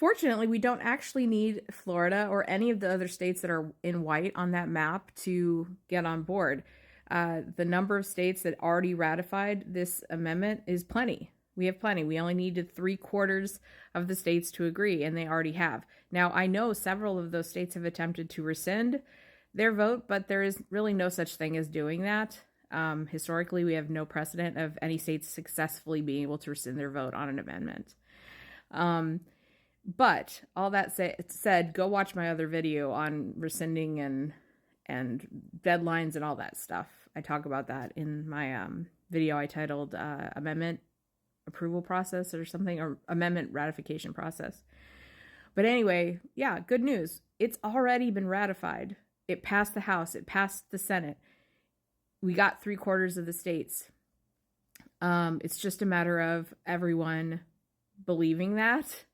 Fortunately, we don't actually need Florida or any of the other states that are in white on that map to get on board. The number of states that already ratified this amendment is plenty. We have plenty. We only needed 3/4 of the states to agree, and they already have. Now, I know several of those states have attempted to rescind their vote, but there is really no such thing as doing that. Historically, we have no precedent of any states successfully being able to rescind their vote on an amendment. But all that said, go watch my other video on rescinding and deadlines and all that stuff. I talk about that in my video I titled Amendment Approval Process or something, or Amendment Ratification Process. But anyway, yeah, good news. It's already been ratified. It passed the House. It passed the Senate. We got 3/4 of the states. It's just a matter of everyone believing that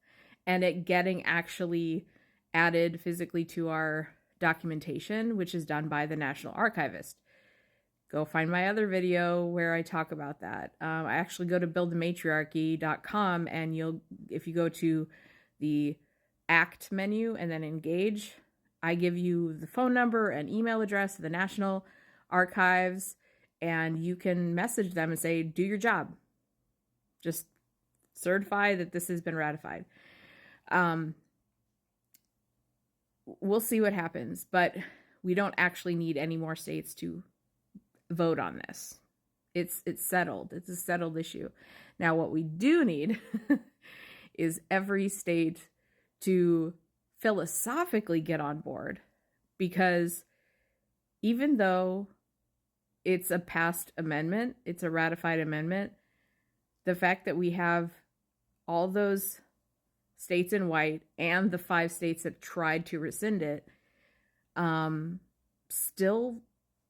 and it getting actually added physically to our documentation, which is done by the National Archivist. Go find my other video where I talk about that. I actually go to buildthematriarchy.com, and if you go to the ACT menu and then engage, I give you the phone number and email address of the National Archives, and you can message them and say, do your job. Just certify that this has been ratified. We'll see what happens, but we don't actually need any more states to vote on this. It's settled. It's a settled issue. Now, what we do need is every state to philosophically get on board, because even though it's a passed amendment, it's a ratified amendment, the fact that we have all those states in white and the 5 states that tried to rescind it, still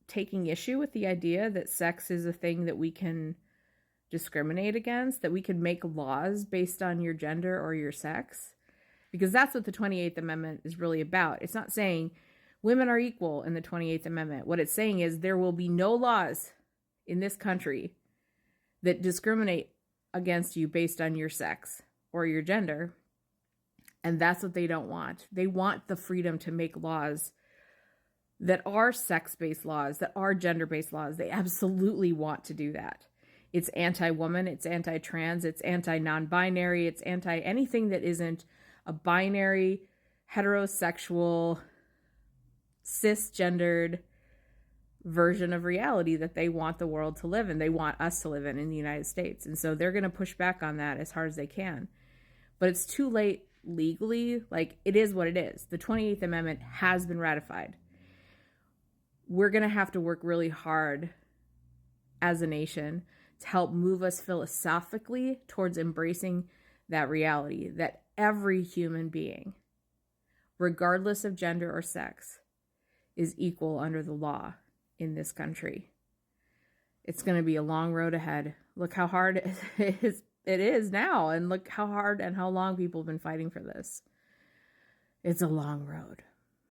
taking issue with the idea that sex is a thing that we can discriminate against, that we can make laws based on your gender or your sex, because that's what the 28th Amendment is really about. It's not saying women are equal in the 28th Amendment. What it's saying is there will be no laws in this country that discriminate against you based on your sex or your gender. And that's what they don't want. They want the freedom to make laws that are sex-based laws, that are gender-based laws. They absolutely want to do that. It's anti-woman, it's anti-trans, it's anti-non-binary, it's anti-anything that isn't a binary, heterosexual, cisgendered version of reality that they want the world to live in. They want us to live in the United States. And so they're going to push back on that as hard as they can. But it's too late legally. Like, it is what it is. The 28th Amendment has been ratified. We're going to have to work really hard as a nation to help move us philosophically towards embracing that reality, that every human being, regardless of gender or sex, is equal under the law in this country. It's going to be a long road ahead. Look how hard it is now, and look how hard and how long people have been fighting for this. It's a long road.